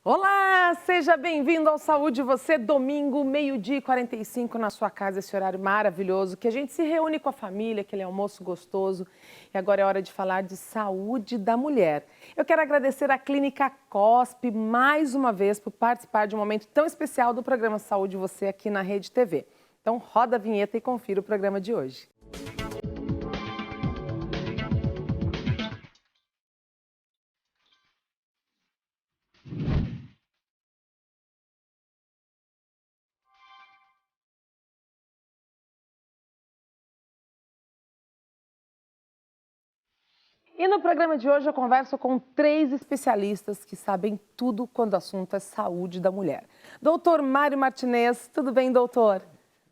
Olá, seja bem-vindo ao Saúde Você, domingo, 12h45 na sua casa, esse horário maravilhoso, que a gente se reúne com a família, aquele almoço gostoso. E agora é hora de falar de saúde da mulher. Eu quero agradecer à Clínica COSP mais uma vez por participar de um momento tão especial do programa Saúde Você aqui na Rede TV. Então roda a vinheta e confira o programa de hoje. E no programa de hoje eu converso com 3 especialistas que sabem tudo quando o assunto é saúde da mulher. Doutor Mário Martinez, tudo bem, doutor?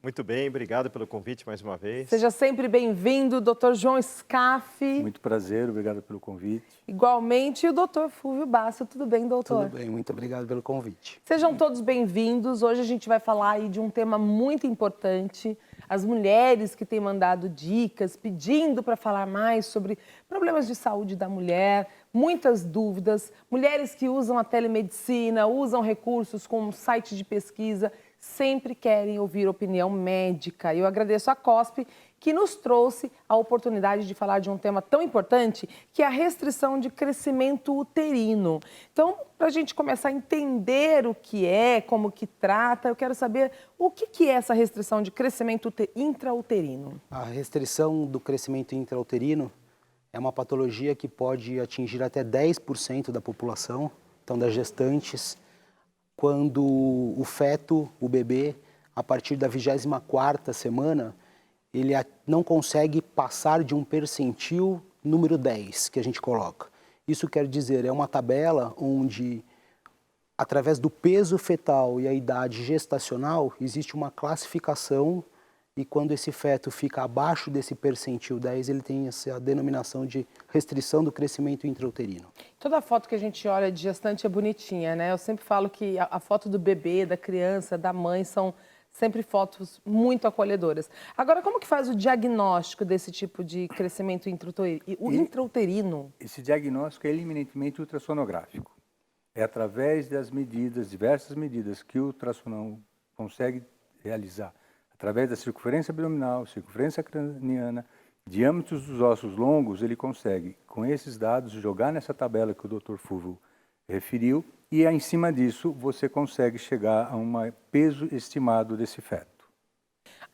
Muito bem, obrigado pelo convite mais uma vez. Seja sempre bem-vindo, doutor João Scaff. Muito prazer, obrigado pelo convite. Igualmente, e o doutor Fúvio Basso, tudo bem, doutor? Tudo bem, muito obrigado pelo convite. Sejam todos bem-vindos. Hoje a gente vai falar aí de um tema muito importante. As mulheres que têm mandado dicas, pedindo para falar mais sobre problemas de saúde da mulher, muitas dúvidas. Mulheres que usam a telemedicina, usam recursos como site de pesquisa, sempre querem ouvir opinião médica. Eu agradeço a COSP, que nos trouxe a oportunidade de falar de um tema tão importante, que é a restrição de crescimento uterino. Então, para a gente começar a entender o que é, como que trata, eu quero saber o que é essa restrição de crescimento intrauterino. A restrição do crescimento intrauterino é uma patologia que pode atingir até 10% da população, então das gestantes, quando o feto, o bebê, a partir da 24ª semana, ele não consegue passar de um percentil número 10, que a gente coloca. Isso quer dizer, é uma tabela onde, através do peso fetal e a idade gestacional, existe uma classificação e quando esse feto fica abaixo desse percentil 10, ele tem essa denominação de restrição do crescimento intrauterino. Toda foto que a gente olha de gestante é bonitinha, né? Eu sempre falo que a foto do bebê, da criança, da mãe são sempre fotos muito acolhedoras. Agora, como que faz o diagnóstico desse tipo de crescimento intrauterino? Esse diagnóstico é eminentemente ultrassonográfico. É através das medidas, diversas medidas que o ultrassom consegue realizar, através da circunferência abdominal, circunferência craniana, diâmetros dos ossos longos, ele consegue, com esses dados, jogar nessa tabela que o Dr. Fúvio referiu e, em cima disso, você consegue chegar a um peso estimado desse feto.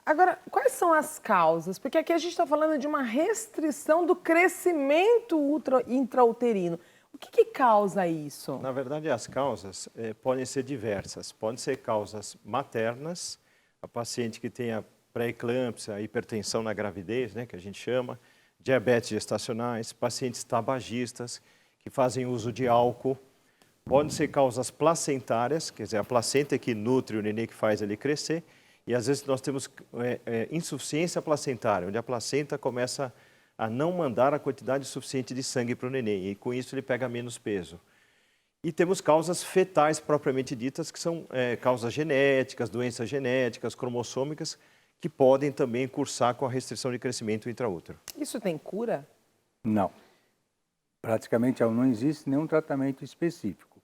Agora, quais são as causas? Porque aqui a gente está falando de uma restrição do crescimento intrauterino. O que causa isso? Na verdade, as causas podem ser diversas. Podem ser causas maternas, a paciente que tenha pré-eclâmpsia, hipertensão na gravidez, né, que a gente chama, diabetes gestacionais, pacientes tabagistas que fazem uso de álcool. Podem ser causas placentárias, quer dizer, a placenta que nutre o nenê, que faz ele crescer. E às vezes nós temos insuficiência placentária, onde a placenta começa a não mandar a quantidade suficiente de sangue para o nenê. E com isso ele pega menos peso. E temos causas fetais propriamente ditas, que são causas genéticas, doenças genéticas, cromossômicas, que podem também cursar com a restrição de crescimento intraútero. Isso tem cura? Não. Praticamente não existe nenhum tratamento específico.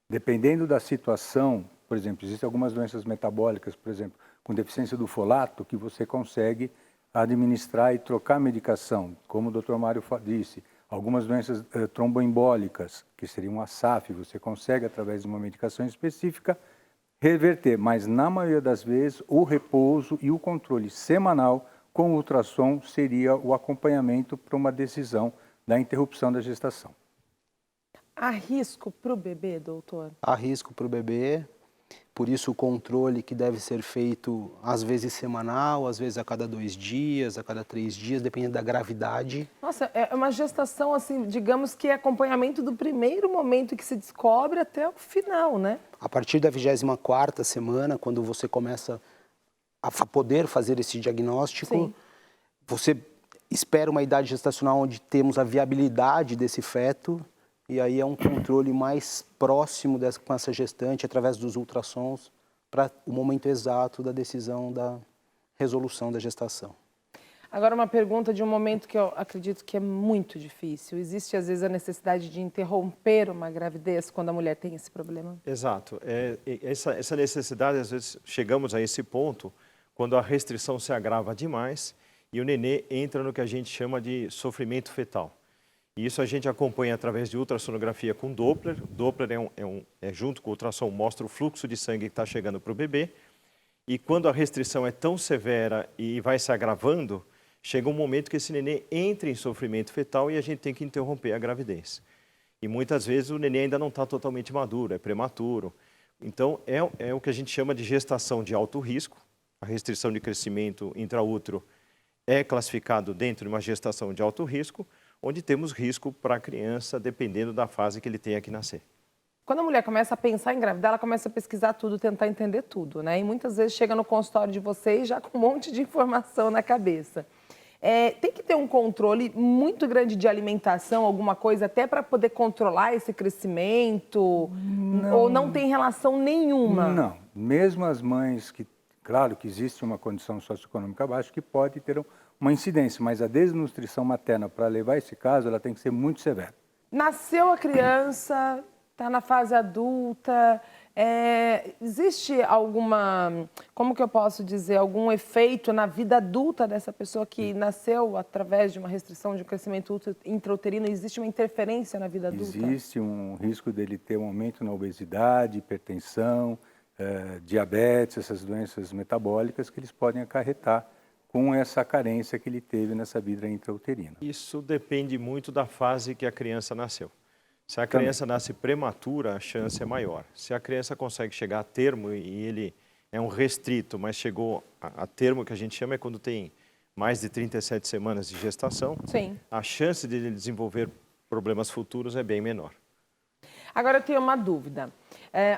Dependendo da situação, por exemplo, existem algumas doenças metabólicas, por exemplo, com deficiência do folato, que você consegue administrar e trocar medicação, como o Dr. Mário disse. Algumas doenças tromboembólicas, que seriam a SAF, você consegue, através de uma medicação específica, reverter. Mas, na maioria das vezes, o repouso e o controle semanal com o ultrassom seria o acompanhamento para uma decisão da interrupção da gestação. Há risco para o bebê, doutor? Há risco para o bebê, por isso o controle que deve ser feito às vezes semanal, às vezes a cada 2 dias, a cada 3 dias, dependendo da gravidade. Nossa, é uma gestação, assim, digamos que é acompanhamento do primeiro momento que se descobre até o final, né? A partir da 24ª semana, quando você começa a poder fazer esse diagnóstico, Sim. Você espera uma idade gestacional onde temos a viabilidade desse feto, e aí é um controle mais próximo com essa gestante, através dos ultrassons, para o momento exato da decisão da resolução da gestação. Agora, uma pergunta de um momento que eu acredito que é muito difícil. Existe, às vezes, a necessidade de interromper uma gravidez quando a mulher tem esse problema? Exato. Essa necessidade, às vezes, chegamos a esse ponto quando a restrição se agrava demais e o nenê entra no que a gente chama de sofrimento fetal. E isso a gente acompanha através de ultrassonografia com Doppler. Doppler junto com o ultrassom, mostra o fluxo de sangue que está chegando para o bebê. E quando a restrição é tão severa e vai se agravando, chega um momento que esse nenê entra em sofrimento fetal e a gente tem que interromper a gravidez. E muitas vezes o nenê ainda não está totalmente maduro, é prematuro. Então, é o que a gente chama de gestação de alto risco. A restrição de crescimento intraútero é classificado dentro de uma gestação de alto risco, onde temos risco para a criança, dependendo da fase que ele tenha que nascer. Quando a mulher começa a pensar em engravidar, ela começa a pesquisar tudo, tentar entender tudo, né? E muitas vezes chega no consultório de vocês já com um monte de informação na cabeça. Tem que ter um controle muito grande de alimentação, alguma coisa, até para poder controlar esse crescimento? Não. Ou não tem relação nenhuma? Não. Mesmo as mães que, claro que existe uma condição socioeconômica baixa que pode ter uma incidência, mas a desnutrição materna, para levar esse caso, ela tem que ser muito severa. Nasceu a criança, está na fase adulta, existe alguma, como que eu posso dizer, algum efeito na vida adulta dessa pessoa que nasceu através de uma restrição de crescimento intrauterino? Existe uma interferência na vida adulta? Existe um risco dele ter um aumento na obesidade, hipertensão, diabetes, essas doenças metabólicas que eles podem acarretar com essa carência que ele teve nessa vida intrauterina. Isso depende muito da fase que a criança nasceu. Se a criança nasce prematura, a chance é maior. Se a criança consegue chegar a termo e ele é um restrito, mas chegou a termo, que a gente chama, é quando tem mais de 37 semanas de gestação, Sim. a chance de ele desenvolver problemas futuros é bem menor. Agora eu tenho uma dúvida.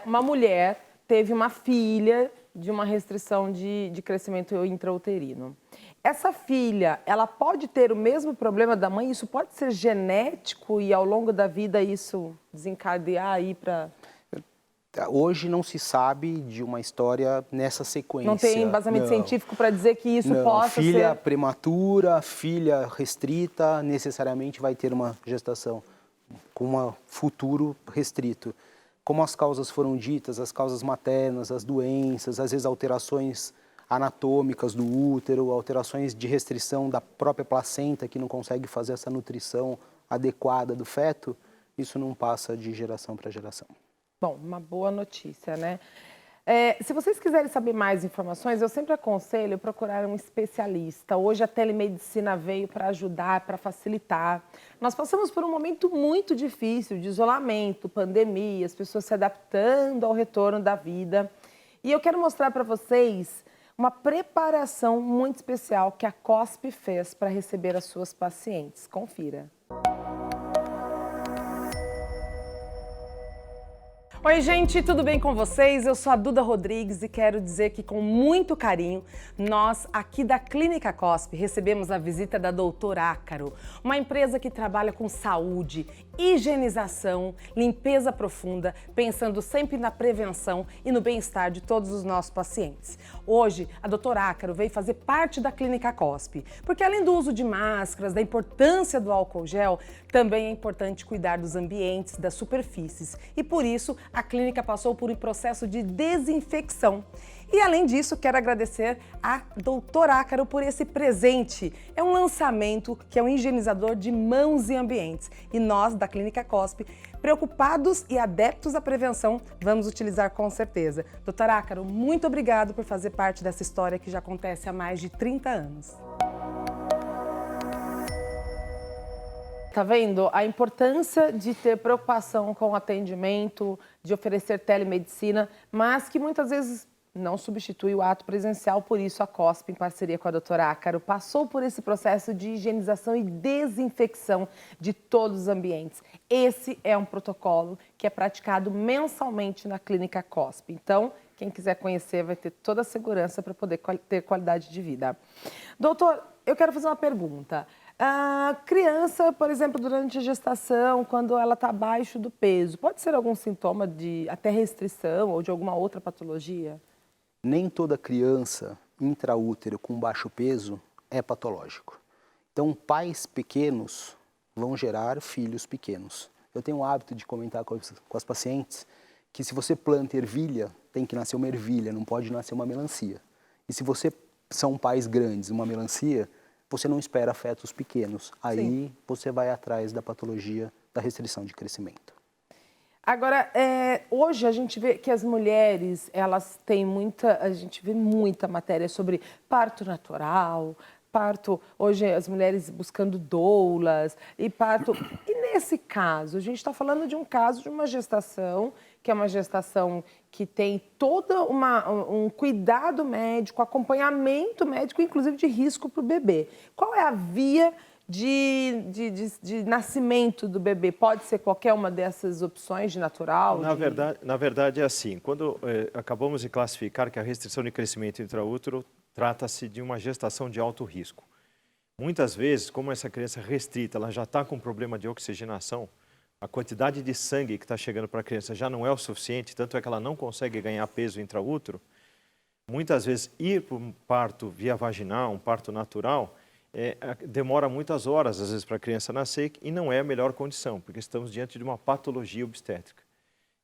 Uma mulher teve uma filha de uma restrição de crescimento intrauterino. Essa filha, ela pode ter o mesmo problema da mãe? Isso pode ser genético e ao longo da vida isso desencadear aí para... Hoje não se sabe de uma história nessa sequência. Não tem embasamento científico para dizer que isso não. possa ser... Filha prematura, filha restrita, necessariamente vai ter uma gestação com um futuro restrito. Como as causas foram ditas, as causas maternas, as doenças, às vezes alterações anatômicas do útero, alterações de restrição da própria placenta que não consegue fazer essa nutrição adequada do feto, isso não passa de geração para geração. Bom, uma boa notícia, né? Se vocês quiserem saber mais informações, eu sempre aconselho procurar um especialista. Hoje a telemedicina veio para ajudar, para facilitar. Nós passamos por um momento muito difícil de isolamento, pandemia, as pessoas se adaptando ao retorno da vida. E eu quero mostrar para vocês uma preparação muito especial que a COSP fez para receber as suas pacientes. Confira. Oi, gente, tudo bem com vocês? Eu sou a Duda Rodrigues e quero dizer que com muito carinho, nós aqui da Clínica COSP recebemos a visita da doutora Ácaro, uma empresa que trabalha com saúde, higienização, limpeza profunda, pensando sempre na prevenção e no bem-estar de todos os nossos pacientes. Hoje, a doutora Ácaro veio fazer parte da Clínica COSP, porque além do uso de máscaras, da importância do álcool gel, também é importante cuidar dos ambientes, das superfícies. E por isso, a clínica passou por um processo de desinfecção. E além disso, quero agradecer a doutora Ácaro por esse presente. É um lançamento que é um higienizador de mãos e ambientes. E nós, da Clínica COSP, preocupados e adeptos à prevenção, vamos utilizar com certeza. Doutora Ácaro, muito obrigado por fazer parte dessa história que já acontece há mais de 30 anos. Tá vendo a importância de ter preocupação com o atendimento, de oferecer telemedicina, mas que muitas vezes não substitui o ato presencial. Por isso a COSP, em parceria com a doutora Ácaro, passou por esse processo de higienização e desinfecção de todos os ambientes. Esse é um protocolo que é praticado mensalmente na Clínica COSP. Então, quem quiser conhecer vai ter toda a segurança para poder ter qualidade de vida. Doutor, eu quero fazer uma pergunta. A criança, por exemplo, durante a gestação, quando ela está abaixo do peso, pode ser algum sintoma de até restrição ou de alguma outra patologia? Nem toda criança intraútero com baixo peso é patológico. Então, pais pequenos vão gerar filhos pequenos. Eu tenho o hábito de comentar com as pacientes que se você planta ervilha, tem que nascer uma ervilha, não pode nascer uma melancia. E se você são pais grandes, uma melancia, você não espera fetos pequenos. Aí você vai atrás da patologia da restrição de crescimento. Agora, hoje a gente vê que as mulheres, elas têm a gente vê muita matéria sobre parto natural, parto, hoje as mulheres buscando doulas e parto. E nesse caso, a gente está falando de um caso de uma gestação, que é uma gestação que tem todo um cuidado médico, acompanhamento médico, inclusive de risco para o bebê. Qual é a via de nascimento do bebê? Pode ser qualquer uma dessas opções de natural? Na verdade é assim, quando acabamos de classificar que a restrição de crescimento intraútero trata-se de uma gestação de alto risco. Muitas vezes, como essa criança restrita, ela já está com problema de oxigenação, a quantidade de sangue que está chegando para a criança já não é o suficiente, tanto é que ela não consegue ganhar peso intraútero. Muitas vezes, ir para um parto via vaginal, um parto natural, demora muitas horas, às vezes, para a criança nascer e não é a melhor condição, porque estamos diante de uma patologia obstétrica.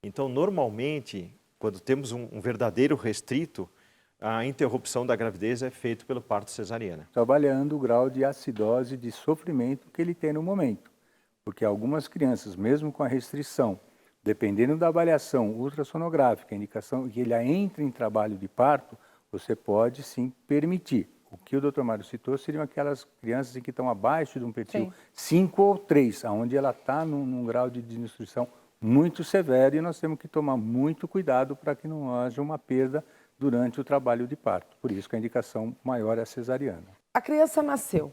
Então, normalmente, quando temos um verdadeiro restrito, a interrupção da gravidez é feita pelo parto cesariana. Trabalhando o grau de acidose, de sofrimento que ele tem no momento. Porque algumas crianças, mesmo com a restrição, dependendo da avaliação ultrassonográfica, a indicação que ele entre em trabalho de parto, você pode sim permitir. O que o Dr. Mário citou seriam aquelas crianças que estão abaixo de um perfil 5 ou 3, onde ela está num grau de desnutrição muito severo e nós temos que tomar muito cuidado para que não haja uma perda durante o trabalho de parto. Por isso que a indicação maior é a cesariana. A criança nasceu.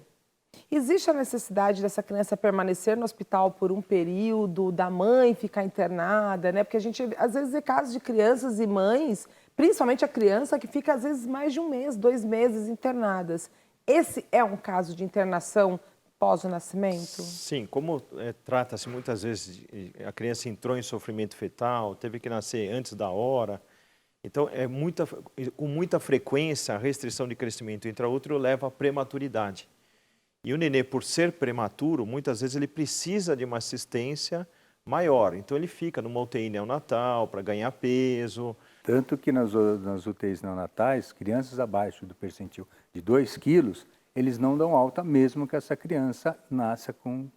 Existe a necessidade dessa criança permanecer no hospital por um período, da mãe ficar internada, né? Porque a gente, às vezes, vê casos de crianças e mães, principalmente a criança, que fica, às vezes, mais de 1 mês, 2 meses internadas. Esse é um caso de internação pós o nascimento? Sim, como trata-se muitas vezes, a criança entrou em sofrimento fetal, teve que nascer antes da hora. Então, com muita frequência, a restrição de crescimento intraútero leva à prematuridade. E o nenê, por ser prematuro, muitas vezes ele precisa de uma assistência maior. Então, ele fica numa UTI neonatal para ganhar peso. Tanto que nas UTIs neonatais, crianças abaixo do percentil de 2 quilos, eles não dão alta mesmo que essa criança nasça com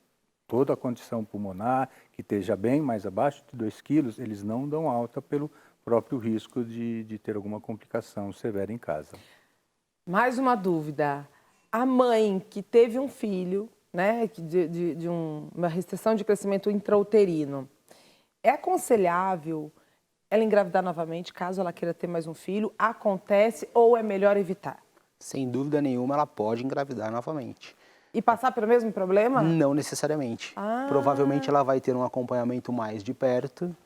toda a condição pulmonar, que esteja bem, mas abaixo de 2 quilos, eles não dão alta pelo próprio risco de ter alguma complicação severa em casa. Mais uma dúvida. A mãe que teve um filho, né, uma restrição de crescimento intrauterino, é aconselhável ela engravidar novamente caso ela queira ter mais um filho? Acontece ou é melhor evitar? Sem dúvida nenhuma, ela pode engravidar novamente. E passar pelo mesmo problema? Não necessariamente. Provavelmente ela vai ter um acompanhamento mais de perto,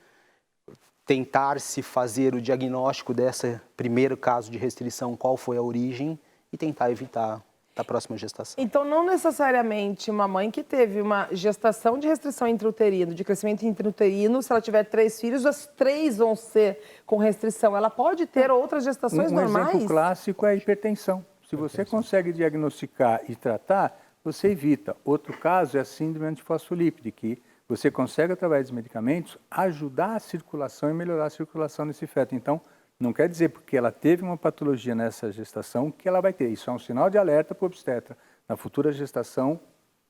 tentar se fazer o diagnóstico desse primeiro caso de restrição, qual foi a origem, e tentar evitar da próxima gestação. Então, não necessariamente uma mãe que teve uma gestação de restrição intrauterino, de crescimento intrauterino, se ela tiver 3 filhos, as 3 vão ser com restrição. Ela pode ter outras gestações normais? Um exemplo clássico é a hipertensão. Se você consegue diagnosticar e tratar, você evita. Outro caso é a síndrome antifosfolípide, que você consegue, através de medicamentos, ajudar a circulação e melhorar a circulação nesse feto. Então, não quer dizer porque ela teve uma patologia nessa gestação que ela vai ter. Isso é um sinal de alerta para o obstetra. Na futura gestação,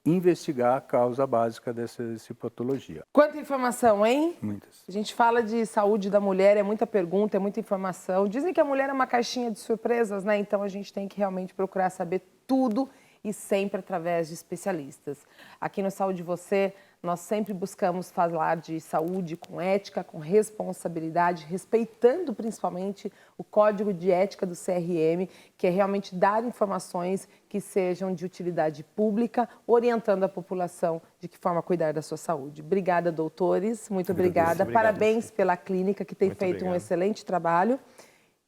investigar a causa básica dessa patologia. Quanta informação, hein? Muitas. A gente fala de saúde da mulher, é muita pergunta, é muita informação. Dizem que a mulher é uma caixinha de surpresas, né? Então, a gente tem que realmente procurar saber tudo e sempre através de especialistas. Aqui no Saúde Você, nós sempre buscamos falar de saúde com ética, com responsabilidade, respeitando principalmente o código de ética do CRM, que é realmente dar informações que sejam de utilidade pública, orientando a população de que forma cuidar da sua saúde. Obrigada, doutores. Muito obrigada. Parabéns pela clínica, que tem feito um excelente trabalho.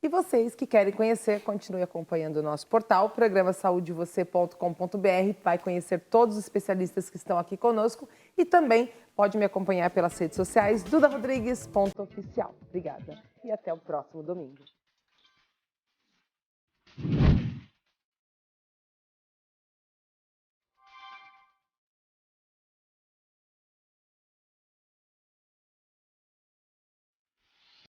E vocês que querem conhecer, continue acompanhando o nosso portal, programasaudevocê.com.br, vai conhecer todos os especialistas que estão aqui conosco e também pode me acompanhar pelas redes sociais, dudarodrigues.oficial. Obrigada e até o próximo domingo.